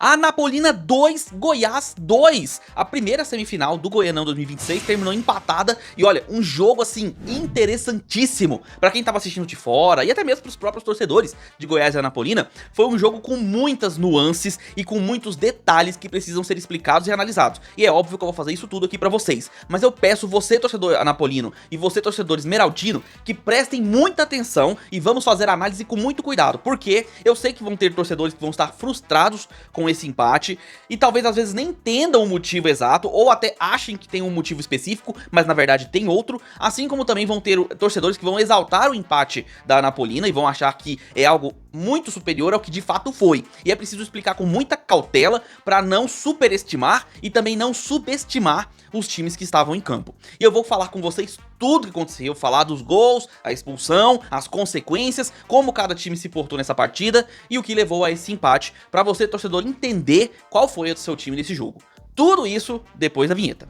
Anapolina 2, Goiás 2. A primeira semifinal do Goianão 2026 terminou empatada e olha, um jogo assim interessantíssimo pra quem tava assistindo de fora e até mesmo pros próprios torcedores de Goiás e Anapolina. Foi um jogo com muitas nuances e com muitos detalhes que precisam ser explicados e analisados. E é óbvio que eu vou fazer isso tudo aqui pra vocês, mas eu peço você, torcedor anapolino, e você, torcedor esmeraldino, que prestem muita atenção e vamos fazer a análise com muito cuidado, porque eu sei que vão ter torcedores que vão estar frustrados com esse empate e talvez às vezes nem entendam o motivo exato ou até achem que tem um motivo específico, mas na verdade tem outro, assim como também vão ter torcedores que vão exaltar o empate da Anapolina e vão achar que é algo muito superior ao que de fato foi. E é preciso explicar com muita cautela para não superestimar e também não subestimar os times que estavam em campo. E eu vou falar com vocês tudo que aconteceu, falar dos gols, a expulsão, as consequências, como cada time se portou nessa partida e o que levou a esse empate, para você, torcedor, entender qual foi o seu time nesse jogo. Tudo isso depois da vinheta.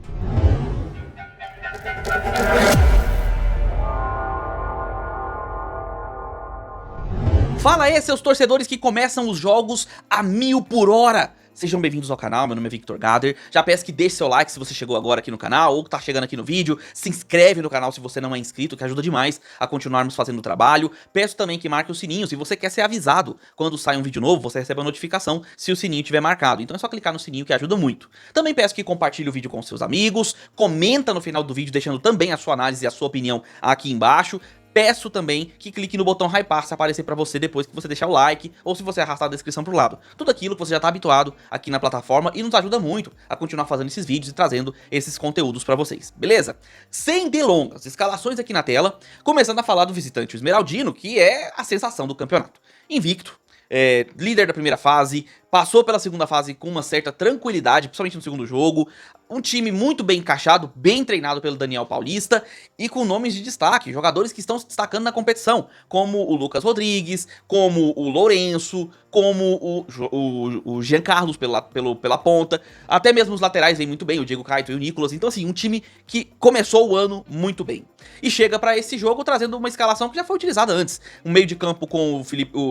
Fala aí, seus torcedores que começam os jogos a 1000 por hora. Sejam bem-vindos ao canal, meu nome é Victor Gader. Já peço que deixe seu like se você chegou agora aqui no canal ou tá chegando aqui no vídeo. Se inscreve no canal se você não é inscrito, que ajuda demais a continuarmos fazendo o trabalho. Peço também que marque o sininho, se você quer ser avisado quando sai um vídeo novo, você recebe a notificação se o sininho estiver marcado. Então é só clicar no sininho que ajuda muito. Também peço que compartilhe o vídeo com seus amigos, comenta no final do vídeo deixando também a sua análise e a sua opinião aqui embaixo. Peço também que clique no botão hypar se aparecer pra você depois que você deixar o like ou se você arrastar a descrição pro lado. Tudo aquilo que você já tá habituado aqui na plataforma e nos ajuda muito a continuar fazendo esses vídeos e trazendo esses conteúdos pra vocês, beleza? Sem delongas, escalações aqui na tela, começando a falar do visitante esmeraldino, que é a sensação do campeonato. Invicto, líder da primeira fase, passou pela segunda fase com uma certa tranquilidade, principalmente no segundo jogo. Um time muito bem encaixado, bem treinado pelo Daniel Paulista e com nomes de destaque, jogadores que estão se destacando na competição, como o Lucas Rodrigues, como o Lourenço, como o Jean Carlos pela ponta, até mesmo os laterais vêm muito bem, o Diego Caetano e o Nicolas. Então assim, um time que começou o ano muito bem. E chega para esse jogo trazendo uma escalação que já foi utilizada antes. Um meio de campo com o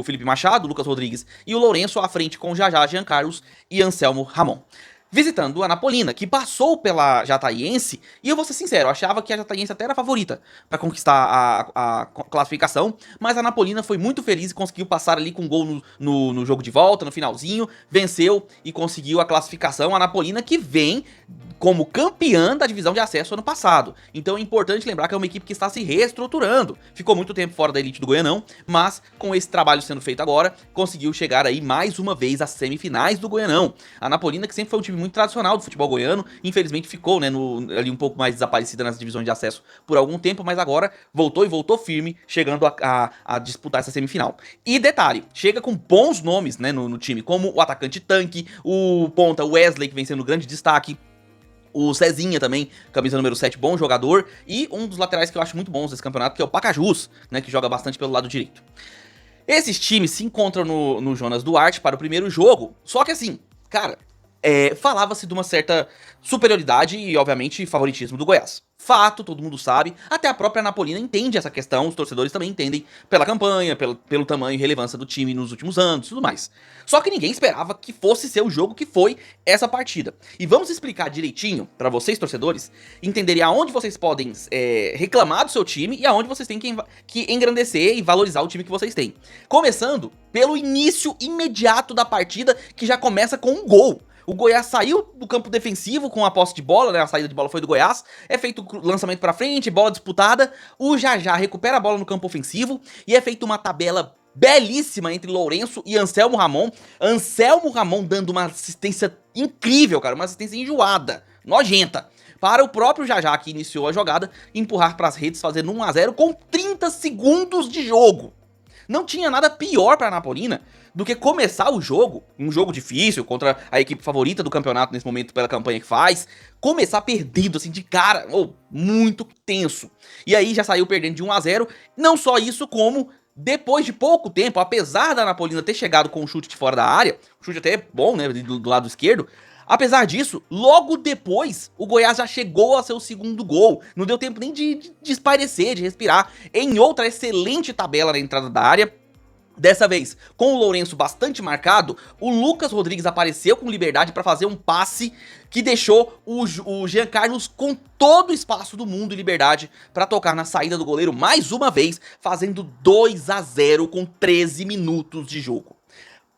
Felipe Machado, o Lucas Rodrigues e o Lourenço à frente com Jajá, Jean Carlos e Anselmo Ramon. Visitando a Anapolina, que passou pela Jataiense, e eu vou ser sincero, eu achava que a Jataiense até era a favorita para conquistar a classificação, mas a Anapolina foi muito feliz e conseguiu passar ali com um gol no jogo de volta, no finalzinho, venceu e conseguiu a classificação. A Anapolina que vem como campeã da divisão de acesso ano passado, então é importante lembrar que é uma equipe que está se reestruturando, ficou muito tempo fora da elite do Goianão, mas com esse trabalho sendo feito agora, conseguiu chegar aí mais uma vez às semifinais do Goianão. A Anapolina que sempre foi um time muito tradicional do futebol goiano, infelizmente ficou, né, ali um pouco mais desaparecida nas divisões de acesso por algum tempo, mas agora voltou e voltou firme, chegando a disputar essa semifinal. E detalhe, chega com bons nomes, né, no time, como o atacante Tanque, o ponta Wesley, que vem sendo grande destaque, o Cezinha também, camisa número 7, bom jogador, e um dos laterais que eu acho muito bons desse campeonato, que é o Pacajus, né, que joga bastante pelo lado direito. Esses times se encontram no Jonas Duarte para o primeiro jogo, só que assim, cara, falava-se de uma certa superioridade e, obviamente, favoritismo do Goiás. Fato, todo mundo sabe, até a própria Anapolina entende essa questão, os torcedores também entendem pela campanha, pelo tamanho e relevância do time nos últimos anos e tudo mais. Só que ninguém esperava que fosse ser o jogo que foi essa partida. E vamos explicar direitinho para vocês, torcedores, entenderem aonde vocês podem reclamar do seu time e aonde vocês têm que engrandecer e valorizar o time que vocês têm. Começando pelo início imediato da partida, que já começa com um gol. O Goiás saiu do campo defensivo com a posse de bola, né? A saída de bola foi do Goiás. É feito lançamento pra frente, bola disputada. O Jajá recupera a bola no campo ofensivo e é feita uma tabela belíssima entre Lourenço e Anselmo Ramon. Anselmo Ramon dando uma assistência incrível, cara. Uma assistência enjoada, nojenta, para o próprio Jajá, que iniciou a jogada, empurrar pras redes, fazendo 1 a 0 com 30 segundos de jogo. Não tinha nada pior para a Anapolina do que começar o jogo, um jogo difícil, contra a equipe favorita do campeonato nesse momento pela campanha que faz, começar perdido, assim, de cara, muito tenso. E aí já saiu perdendo de 1 a 0, não só isso, como depois de pouco tempo, apesar da Anapolina ter chegado com um chute de fora da área, um chute até bom, né, do lado esquerdo, apesar disso, logo depois, o Goiás já chegou a seu segundo gol. Não deu tempo nem de espairecer, de respirar. Em outra excelente tabela na entrada da área, Dessa vez, com o Lourenço bastante marcado, o Lucas Rodrigues apareceu com liberdade para fazer um passe que deixou o Jean Carlos com todo o espaço do mundo e liberdade para tocar na saída do goleiro mais uma vez, fazendo 2 a 0 com 13 minutos de jogo.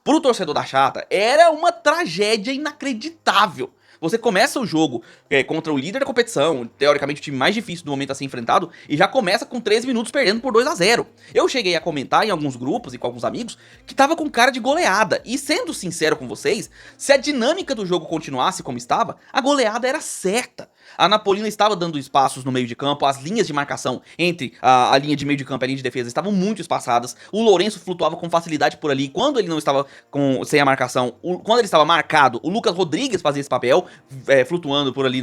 Pro torcedor da Chata, era uma tragédia inacreditável. Você começa o jogo contra o líder da competição, teoricamente o time mais difícil do momento a ser enfrentado, e já começa com 13 minutos perdendo por 2 a 0. Eu cheguei a comentar em alguns grupos e com alguns amigos que tava com cara de goleada. E sendo sincero com vocês, se a dinâmica do jogo continuasse como estava, a goleada era certa. A Napolina estava dando espaços no meio de campo, as linhas de marcação entre a linha de meio de campo e a linha de defesa estavam muito espaçadas, o Lourenço flutuava com facilidade por ali, quando ele não estava sem a marcação, quando ele estava marcado, o Lucas Rodrigues fazia esse papel, flutuando por ali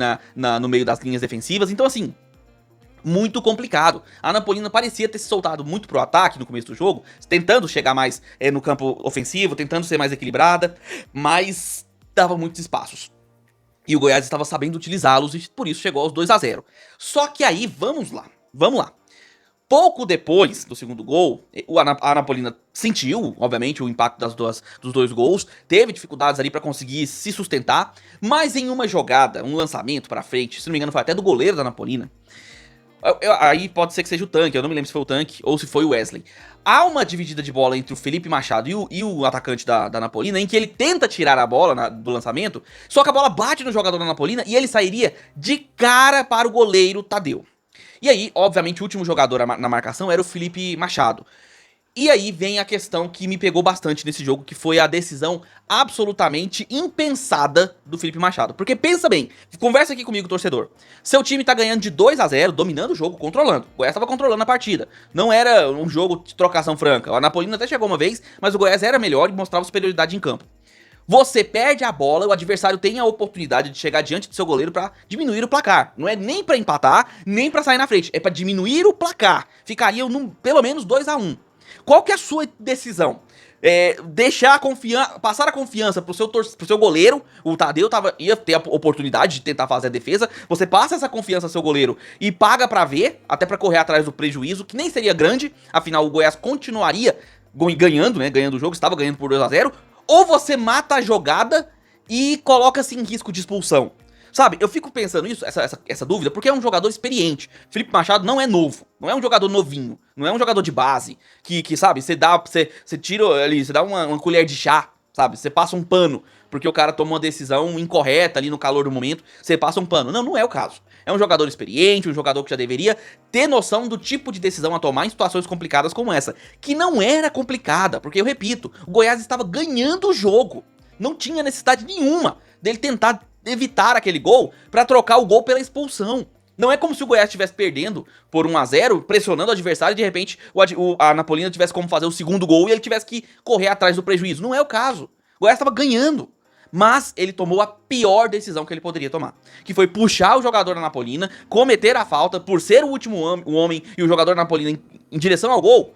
no meio das linhas defensivas, então assim, muito complicado. A Napolina parecia ter se soltado muito pro ataque no começo do jogo, tentando chegar mais no campo ofensivo, tentando ser mais equilibrada, mas dava muitos espaços. E o Goiás estava sabendo utilizá-los e por isso chegou aos 2 a 0. Só que aí, vamos lá. Pouco depois do segundo gol, a Napolina sentiu, obviamente, o impacto dos dois gols, teve dificuldades ali para conseguir se sustentar, mas em uma jogada, um lançamento para frente, se não me engano foi até do goleiro da Napolina, aí pode ser que seja o Tanque, eu não me lembro se foi o Tanque ou se foi o Wesley. Há uma dividida de bola entre o Felipe Machado e o atacante da Napolina, em que ele tenta tirar a bola do lançamento, só que a bola bate no jogador da Napolina e ele sairia de cara para o goleiro Tadeu. E aí, obviamente, o último jogador na marcação era o Felipe Machado. E aí vem a questão que me pegou bastante nesse jogo, que foi a decisão absolutamente impensada do Felipe Machado. Porque pensa bem, conversa aqui comigo, torcedor. Seu time tá ganhando de 2 a 0, dominando o jogo, controlando. O Goiás tava controlando a partida. Não era um jogo de trocação franca. A Napolina até chegou uma vez, mas o Goiás era melhor e mostrava superioridade em campo. Você perde a bola, o adversário tem a oportunidade de chegar diante do seu goleiro pra diminuir o placar. Não é nem pra empatar, nem pra sair na frente. É pra diminuir o placar. Ficaria pelo menos 2 a 1. Qual que é a sua decisão? Passar a confiança pro seu goleiro. O Tadeu ia ter a oportunidade de tentar fazer a defesa. Você passa essa confiança ao seu goleiro e paga pra ver, até pra correr atrás do prejuízo, que nem seria grande. Afinal, o Goiás continuaria ganhando, né? Ganhando o jogo, estava ganhando por 2 a 0. Ou você mata a jogada e coloca-se em risco de expulsão. Sabe, eu fico pensando isso, essa dúvida, porque é um jogador experiente. Felipe Machado não é novo, não é um jogador novinho, não é um jogador de base, que sabe, você tira ali, você dá uma colher de chá, sabe, você passa um pano, porque o cara tomou uma decisão incorreta ali no calor do momento, você passa um pano. Não, não é o caso. É um jogador experiente, um jogador que já deveria ter noção do tipo de decisão a tomar em situações complicadas como essa, que não era complicada, porque eu repito, o Goiás estava ganhando o jogo, não tinha necessidade nenhuma dele tentar evitar aquele gol pra trocar o gol pela expulsão. Não é como se o Goiás estivesse perdendo por 1 a 0, pressionando o adversário e de repente a Napolina tivesse como fazer o segundo gol e ele tivesse que correr atrás do prejuízo. Não é o caso. O Goiás estava ganhando, mas ele tomou a pior decisão que ele poderia tomar, que foi puxar o jogador da Napolina, cometer a falta por ser o último homem e o jogador da Napolina em direção ao gol.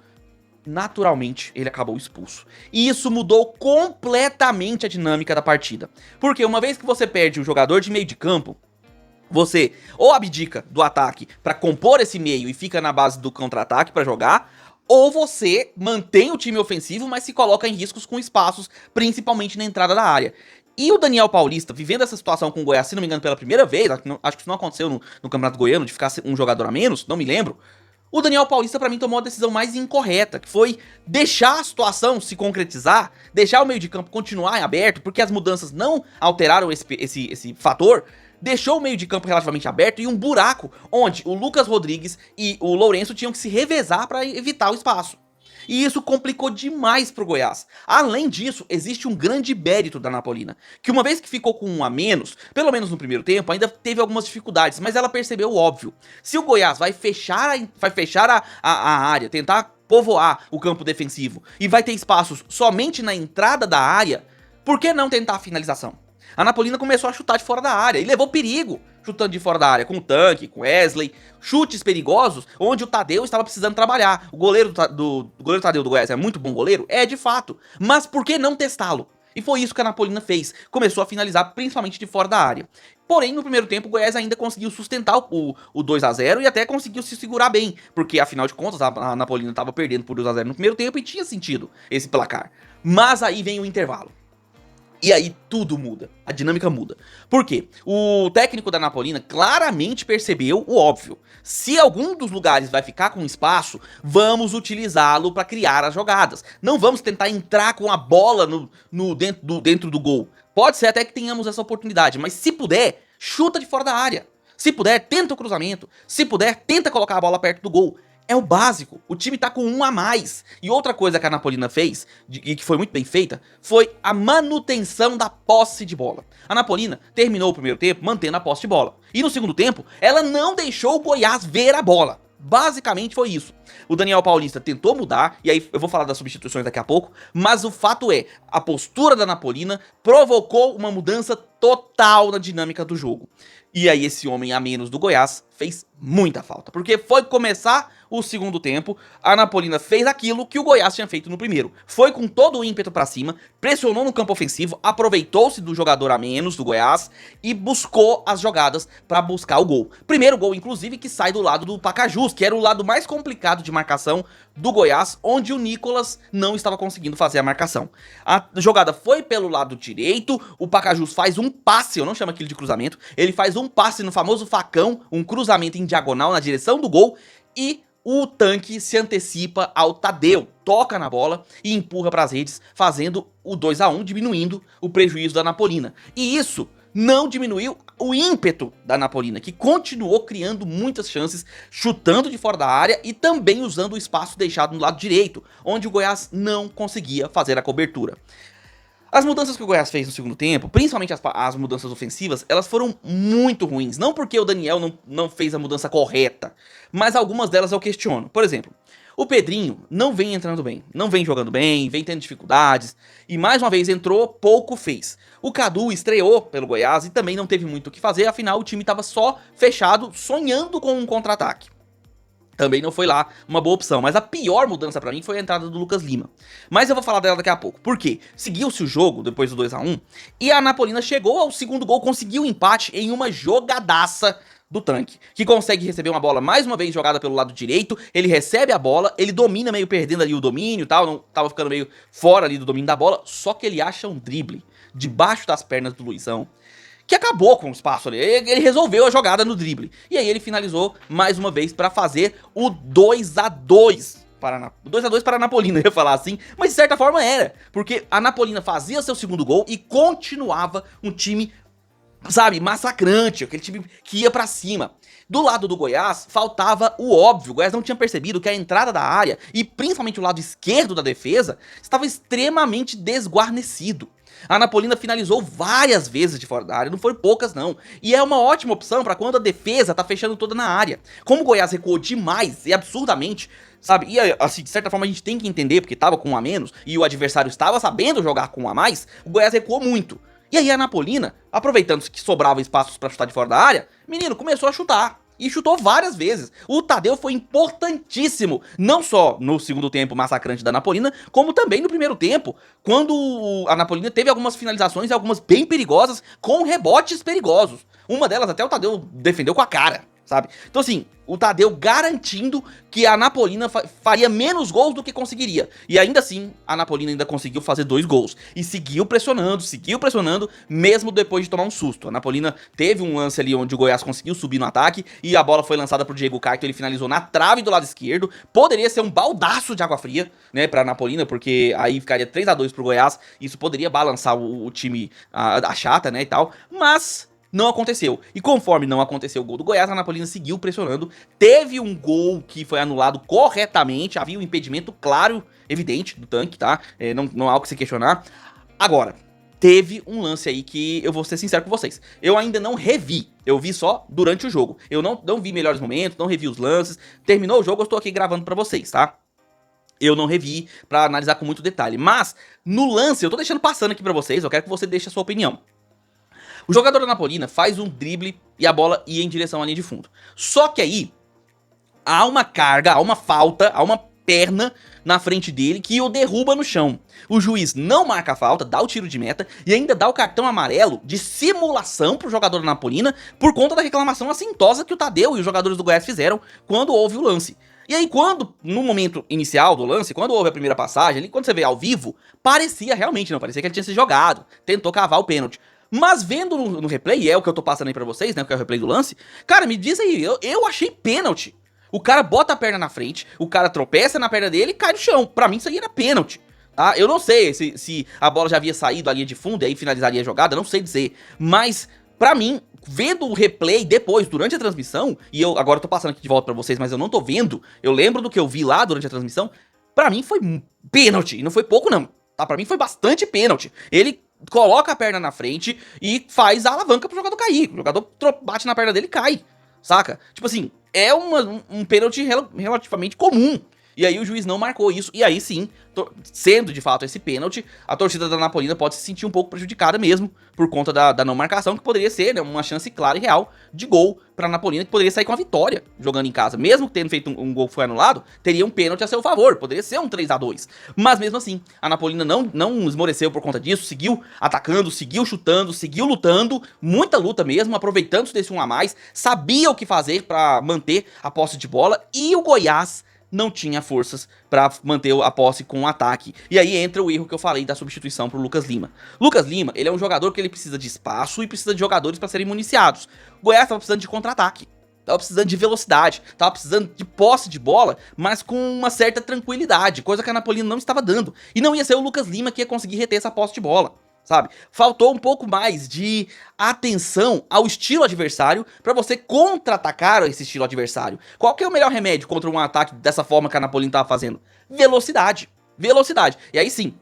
Naturalmente, ele acabou expulso. E isso mudou completamente a dinâmica da partida. Porque uma vez que você perde um jogador de meio de campo, você ou abdica do ataque pra compor esse meio e fica na base do contra-ataque pra jogar, ou você mantém o time ofensivo, mas se coloca em riscos com espaços, principalmente na entrada da área. E o Daniel Paulista, vivendo essa situação com o Goiás, se não me engano, pela primeira vez, acho que isso não aconteceu no Campeonato Goiano, de ficar um jogador a menos, não me lembro. O Daniel Paulista, pra mim, tomou a decisão mais incorreta, que foi deixar a situação se concretizar, deixar o meio de campo continuar em aberto, porque as mudanças não alteraram esse fator, deixou o meio de campo relativamente aberto e um buraco onde o Lucas Rodrigues e o Lourenço tinham que se revezar para evitar o espaço. E isso complicou demais pro Goiás. Além disso, existe um grande mérito da Napolina, que uma vez que ficou com 1 a menos, pelo menos no primeiro tempo, ainda teve algumas dificuldades, mas ela percebeu o óbvio. Se o Goiás vai fechar a área, tentar povoar o campo defensivo, e vai ter espaços somente na entrada da área, por que não tentar a finalização? A Napolina começou a chutar de fora da área e levou perigo chutando de fora da área, com o Tanque, com o Wesley, chutes perigosos, onde o Tadeu estava precisando trabalhar. O goleiro Tadeu do Goiás é muito bom goleiro? É, de fato. Mas por que não testá-lo? E foi isso que a Napolina fez, começou a finalizar principalmente de fora da área. Porém, no primeiro tempo, o Goiás ainda conseguiu sustentar o 2 a 0 e até conseguiu se segurar bem, porque afinal de contas a Napolina estava perdendo por 2 a 0 no primeiro tempo e tinha sentido esse placar. Mas aí vem o intervalo. E aí tudo muda, a dinâmica muda. Por quê? O técnico da Napolina claramente percebeu o óbvio. Se algum dos lugares vai ficar com espaço, vamos utilizá-lo para criar as jogadas. Não vamos tentar entrar com a bola dentro do gol. Pode ser até que tenhamos essa oportunidade, mas se puder, chuta de fora da área. Se puder, tenta o cruzamento. Se puder, tenta colocar a bola perto do gol. É o básico, o time tá com um a mais. E outra coisa que a Napolina fez, e que foi muito bem feita, foi a manutenção da posse de bola. A Napolina terminou o primeiro tempo mantendo a posse de bola. E no segundo tempo, ela não deixou o Goiás ver a bola. Basicamente foi isso. O Daniel Paulista tentou mudar, e aí eu vou falar das substituições daqui a pouco, mas o fato é, a postura da Napolina provocou uma mudança total na dinâmica do jogo. E aí esse homem a menos do Goiás fez muita falta, porque foi começar o segundo tempo, a Napolina fez aquilo que o Goiás tinha feito no primeiro. Foi com todo o ímpeto pra cima, pressionou no campo ofensivo, aproveitou-se do jogador a menos do Goiás e buscou as jogadas pra buscar o gol. Primeiro gol, inclusive, que sai do lado do Pacajus, que era o lado mais complicado de marcação do Goiás, onde o Nicolas não estava conseguindo fazer a marcação. A jogada foi pelo lado direito, o Pacajus faz um passe, eu não chamo aquilo de cruzamento, ele faz um passe no famoso facão, um cruzamento em diagonal na direção do gol, e o Tanque se antecipa ao Tadeu, toca na bola e empurra para as redes, fazendo o 2 a 1, diminuindo o prejuízo da Napolina. E isso não diminuiu o ímpeto da Napolina, que continuou criando muitas chances, chutando de fora da área e também usando o espaço deixado no lado direito, onde o Goiás não conseguia fazer a cobertura. As mudanças que o Goiás fez no segundo tempo, principalmente as mudanças ofensivas, elas foram muito ruins. Não porque o Daniel não fez a mudança correta, mas algumas delas eu questiono. Por exemplo, o Pedrinho não vem entrando bem, não vem jogando bem, vem tendo dificuldades, e mais uma vez entrou, pouco fez. O Cadu estreou pelo Goiás e também não teve muito o que fazer, afinal o time estava só fechado, sonhando com um contra-ataque. Também não foi lá uma boa opção, mas a pior mudança pra mim foi a entrada do Lucas Lima. Mas eu vou falar dela daqui a pouco. Por quê? Seguiu-se o jogo depois do 2 a 1 e a Napolina chegou ao segundo gol, conseguiu o empate em uma jogadaça do Tanque, que consegue receber uma bola mais uma vez jogada pelo lado direito, ele recebe a bola, ele domina meio perdendo ali o domínio e tal, não tava ficando meio fora ali do domínio da bola, só que ele acha um drible debaixo das pernas do Luizão, que acabou com o espaço ali, ele resolveu a jogada no drible, e aí ele finalizou mais uma vez para fazer o 2 a 2 para 2 a 2 para a Napolina, eu ia falar assim, mas de certa forma era, porque a Napolina fazia seu segundo gol e continuava um time, sabe, massacrante, aquele time que ia pra cima. Do lado do Goiás, faltava o óbvio. O Goiás não tinha percebido que a entrada da área, e principalmente o lado esquerdo da defesa, estava extremamente desguarnecido. A Napolina finalizou várias vezes de fora da área, não foram poucas não. E é uma ótima opção para quando a defesa tá fechando toda na área. Como o Goiás recuou demais e absurdamente, sabe? E assim, de certa forma a gente tem que entender, porque tava com um a menos, e o adversário estava sabendo jogar com um a mais, o Goiás recuou muito. E aí a Napolina, aproveitando que sobrava espaços pra chutar de fora da área, menino, começou a chutar. E chutou várias vezes. O Tadeu foi importantíssimo, não só no segundo tempo massacrante da Napolina, como também no primeiro tempo, quando a Napolina teve algumas finalizações e algumas bem perigosas, com rebotes perigosos. Uma delas até o Tadeu defendeu com a cara, sabe? Então assim, o Tadeu garantindo que a Napolina faria menos gols do que conseguiria. E ainda assim, a Napolina ainda conseguiu fazer 2 gols. E seguiu pressionando, mesmo depois de tomar um susto. A Napolina teve um lance ali onde o Goiás conseguiu subir no ataque, e a bola foi lançada pro Diego Caetano, ele finalizou na trave do lado esquerdo. Poderia ser um baldaço de água fria, né, pra Napolina, porque aí ficaria 3 a 2 pro Goiás. Isso poderia balançar o time, a chata, né, e tal. Mas não aconteceu. E conforme não aconteceu o gol do Goiás, a Napolina seguiu pressionando. Teve um gol que foi anulado corretamente. Havia um impedimento claro, evidente, do Tanque, tá? Não há o que se questionar. Agora, teve um lance aí que eu vou ser sincero com vocês. Eu ainda não revi. Eu vi só durante o jogo. Eu não vi melhores momentos, não revi os lances. Terminou o jogo, eu estou aqui gravando pra vocês, tá? Eu não revi pra analisar com muito detalhe. Mas, no lance, eu tô deixando passando aqui pra vocês. Eu quero que você deixe a sua opinião. O jogador da Napolina faz um drible e a bola ia em direção à linha de fundo. Só que aí, há uma carga, há uma falta, há uma eterna na frente dele que o derruba no chão. O juiz não marca a falta, dá o tiro de meta e ainda dá o cartão amarelo de simulação pro jogador da Napolina por conta da reclamação assintosa que o Tadeu e os jogadores do Goiás fizeram quando houve o lance. E aí quando, no momento inicial do lance, quando houve a primeira passagem, ali, quando você vê ao vivo, parecia realmente, não parecia que ele tinha se jogado, tentou cavar o pênalti. Mas vendo no replay, e é o que eu tô passando aí pra vocês, né, que é o replay do lance, cara, me diz aí, eu achei pênalti. O cara bota a perna na frente, o cara tropeça na perna dele e cai no chão. Pra mim isso aí era pênalti. Tá? Eu não sei se a bola já havia saído da linha de fundo e aí finalizaria a jogada, não sei dizer. Mas, pra mim, vendo o replay depois, durante a transmissão, e eu agora tô passando aqui de volta pra vocês, mas eu não tô vendo, eu lembro do que eu vi lá durante a transmissão, pra mim foi pênalti, e não foi pouco não, tá? Pra mim foi bastante pênalti. Ele coloca a perna na frente e faz a alavanca pro jogador cair. O jogador bate na perna dele e cai, saca? Tipo assim, é um pênalti relativamente comum. E aí o juiz não marcou isso, e aí sim, sendo de fato esse pênalti, a torcida da Napolina pode se sentir um pouco prejudicada mesmo, por conta da não marcação, que poderia ser, né, uma chance clara e real de gol pra Napolina, que poderia sair com a vitória jogando em casa. Mesmo tendo feito um gol que foi anulado, teria um pênalti a seu favor, poderia ser um 3-2. Mas mesmo assim, a Napolina não esmoreceu por conta disso, seguiu atacando, seguiu chutando, seguiu lutando, muita luta mesmo, aproveitando-se desse 1 a mais, sabia o que fazer pra manter a posse de bola, e o Goiás não tinha forças pra manter a posse com o ataque. E aí entra o erro que eu falei da substituição pro Lucas Lima. Lucas Lima, ele é um jogador que ele precisa de espaço e precisa de jogadores pra serem municiados. O Goiás tava precisando de contra-ataque, tava precisando de velocidade, tava precisando de posse de bola, mas com uma certa tranquilidade, coisa que a Napolina não estava dando. E não ia ser o Lucas Lima que ia conseguir reter essa posse de bola, sabe? Faltou um pouco mais de atenção ao estilo adversário pra você contra-atacar esse estilo adversário. Qual que é o melhor remédio contra um ataque dessa forma que a Napolina tava fazendo? Velocidade. Velocidade. E aí sim,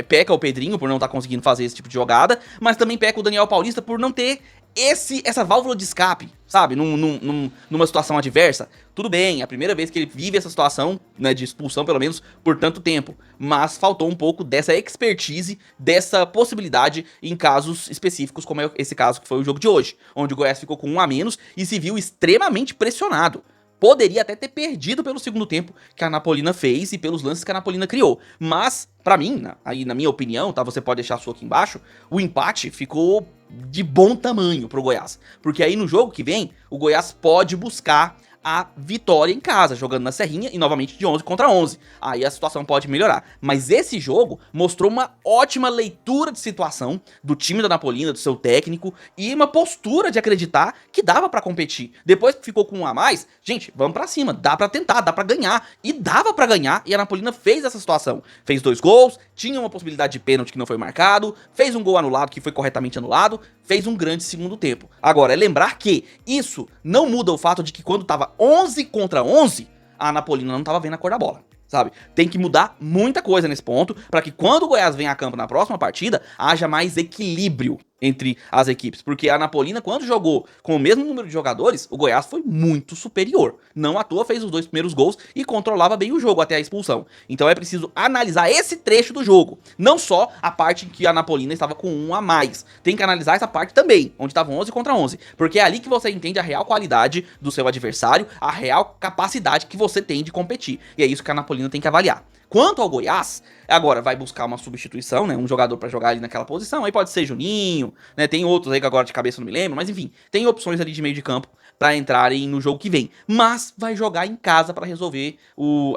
peca o Pedrinho por não estar conseguindo fazer esse tipo de jogada, mas também peca o Daniel Paulista por não ter essa válvula de escape, sabe, numa situação adversa. Tudo bem, é a primeira vez que ele vive essa situação, né, de expulsão pelo menos por tanto tempo, mas faltou um pouco dessa expertise, dessa possibilidade em casos específicos, como é esse caso que foi o jogo de hoje, onde o Goiás ficou com 1 a menos e se viu extremamente pressionado. Poderia até ter perdido pelo segundo tempo que a Napolina fez e pelos lances que a Napolina criou. Mas, pra mim, aí na minha opinião, tá? Você pode deixar a sua aqui embaixo, o empate ficou de bom tamanho pro Goiás. Porque aí no jogo que vem, o Goiás pode buscar a vitória em casa, jogando na Serrinha e novamente de 11 contra 11. Aí a situação pode melhorar. Mas esse jogo mostrou uma ótima leitura de situação do time da Napolina, do seu técnico, e uma postura de acreditar que dava pra competir. Depois que ficou com 1 a mais, gente, vamos pra cima, dá pra tentar, dá pra ganhar. E dava pra ganhar, e a Napolina fez essa situação. Fez 2 gols, tinha uma possibilidade de pênalti que não foi marcado, fez um gol anulado que foi corretamente anulado, fez um grande segundo tempo. Agora, é lembrar que isso não muda o fato de que quando tava 11 contra 11, a Napolina não tava vendo a cor da bola, sabe? Tem que mudar muita coisa nesse ponto, para que quando o Goiás venha a campo na próxima partida, haja mais equilíbrio entre as equipes, porque a Napolina, quando jogou com o mesmo número de jogadores, o Goiás foi muito superior. Não à toa fez os 2 primeiros gols e controlava bem o jogo até a expulsão. Então é preciso analisar esse trecho do jogo, não só a parte em que a Napolina estava com 1 a mais. Tem que analisar essa parte também, onde estavam 11 contra 11, porque é ali que você entende a real qualidade do seu adversário, a real capacidade que você tem de competir. E é isso que a Napolina tem que avaliar. Quanto ao Goiás, agora vai buscar uma substituição, né, um jogador pra jogar ali naquela posição, aí pode ser Juninho, né, tem outros aí que agora de cabeça eu não me lembro, mas enfim, tem opções ali de meio de campo pra entrarem no jogo que vem, mas vai jogar em casa pra resolver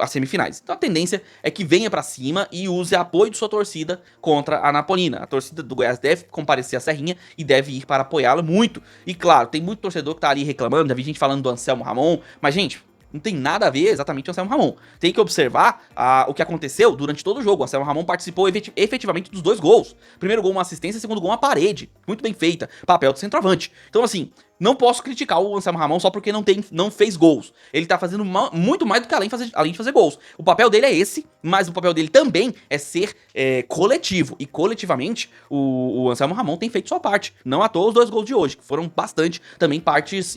as semifinais. Então a tendência é que venha pra cima e use apoio de sua torcida contra a Napolina. A torcida do Goiás deve comparecer à Serrinha e deve ir para apoiá-la muito. E claro, tem muito torcedor que tá ali reclamando, já vi gente falando do Anselmo Ramon, mas gente, não tem nada a ver exatamente o Anselmo Ramon. Tem que observar o que aconteceu durante todo o jogo. O Anselmo Ramon participou efetivamente dos 2 gols. Primeiro gol uma assistência, segundo gol uma parede. Muito bem feita. Papel de centroavante. Então assim, não posso criticar o Anselmo Ramon só porque não fez gols. Ele tá fazendo muito mais do que além de fazer gols. O papel dele é esse, mas o papel dele também é ser coletivo. E coletivamente, o Anselmo Ramon tem feito sua parte. Não à toa os 2 gols de hoje, que foram bastante também em partes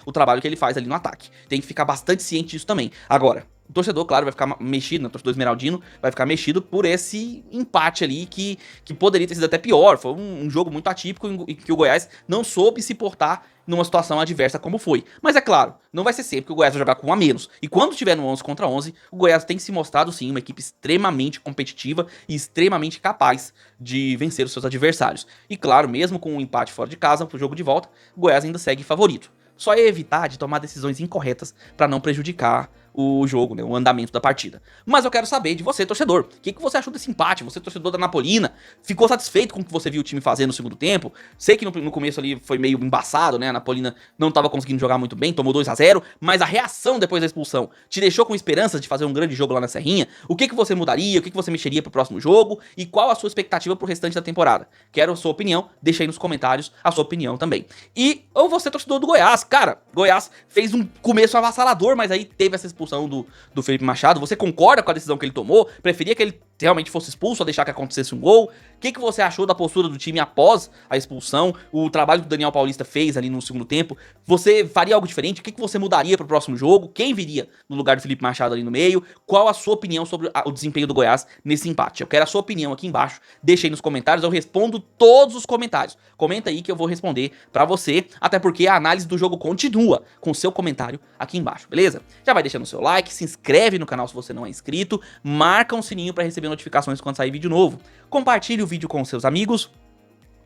o trabalho que ele faz ali no ataque. Tem que ficar bastante ciente disso também. Agora, o torcedor, claro, vai ficar mexido, né? O torcedor esmeraldino vai ficar mexido por esse empate ali que poderia ter sido até pior. Foi um jogo muito atípico em que o Goiás não soube se portar numa situação adversa como foi. Mas é claro, não vai ser sempre que o Goiás vai jogar com um a menos. E quando tiver no 11 contra 11, o Goiás tem se mostrado sim uma equipe extremamente competitiva e extremamente capaz de vencer os seus adversários. E claro, mesmo com um empate fora de casa pro jogo de volta, o Goiás ainda segue favorito. Só é evitar de tomar decisões incorretas para não prejudicar o jogo, né, o andamento da partida. Mas eu quero saber de você, torcedor. O que você achou desse empate? Você, torcedor da Napolina, ficou satisfeito com o que você viu o time fazer no segundo tempo? Sei que no começo ali foi meio embaçado, né? A Napolina não estava conseguindo jogar muito bem, tomou 2-0, mas a reação depois da expulsão te deixou com esperanças de fazer um grande jogo lá na Serrinha? O que você mudaria? O que você mexeria pro próximo jogo? E qual a sua expectativa pro restante da temporada? Quero a sua opinião, deixa aí nos comentários a sua opinião também. E ou você, torcedor do Goiás, cara, Goiás fez um começo avassalador, mas aí teve essa expulsão do Felipe Machado. Você concorda com a decisão que ele tomou? Preferia que ele realmente fosse expulso ou deixar que acontecesse um gol? O que você achou da postura do time após a expulsão? O trabalho que o Daniel Paulista fez ali no segundo tempo? Você faria algo diferente? O que você mudaria pro próximo jogo? Quem viria no lugar do Felipe Machado ali no meio? Qual a sua opinião sobre o desempenho do Goiás nesse empate? Eu quero a sua opinião aqui embaixo. Deixa aí nos comentários, eu respondo todos os comentários. Comenta aí que eu vou responder pra você, até porque a análise do jogo continua com o seu comentário aqui embaixo, beleza? Já vai deixando o seu like, se inscreve no canal se você não é inscrito, marca um sininho pra receber notificações quando sair vídeo novo, compartilhe o vídeo com seus amigos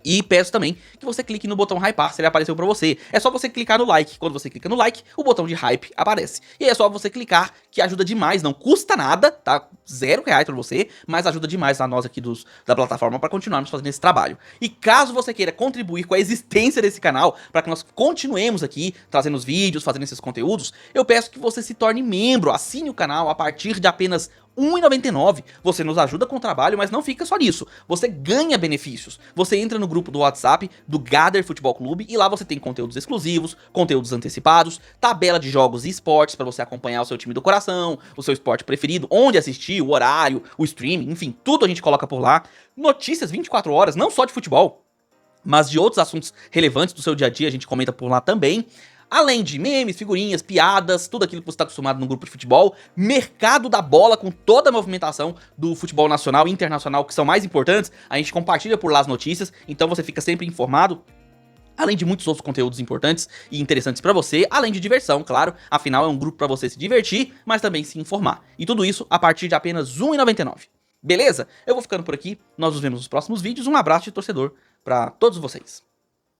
e peço também que você clique no botão hypar se ele apareceu pra você. É só você clicar no like. Quando você clica no like, o botão de hype aparece. E aí é só você clicar, que ajuda demais, não custa nada, tá? R$0 pra você, mas ajuda demais a nós aqui da plataforma pra continuarmos fazendo esse trabalho. E caso você queira contribuir com a existência desse canal, pra que nós continuemos aqui trazendo os vídeos, fazendo esses conteúdos, eu peço que você se torne membro, assine o canal a partir de apenas R$1,99. Você nos ajuda com o trabalho, mas não fica só nisso. Você ganha benefícios. Você entra no grupo do WhatsApp do Gather Futebol Clube e lá você tem conteúdos exclusivos, conteúdos antecipados, tabela de jogos e esportes para você acompanhar o seu time do coração, o seu esporte preferido, onde assistir, o horário, o streaming, enfim, tudo a gente coloca por lá. Notícias 24 horas, não só de futebol, mas de outros assuntos relevantes do seu dia a dia, a gente comenta por lá também. Além de memes, figurinhas, piadas, tudo aquilo que você está acostumado no grupo de futebol, mercado da bola com toda a movimentação do futebol nacional e internacional que são mais importantes, a gente compartilha por lá as notícias, então você fica sempre informado. Além de muitos outros conteúdos importantes e interessantes pra você, além de diversão, claro, afinal é um grupo pra você se divertir, mas também se informar. E tudo isso a partir de apenas R$1,99. Beleza? Eu vou ficando por aqui, nós nos vemos nos próximos vídeos, um abraço de torcedor pra todos vocês.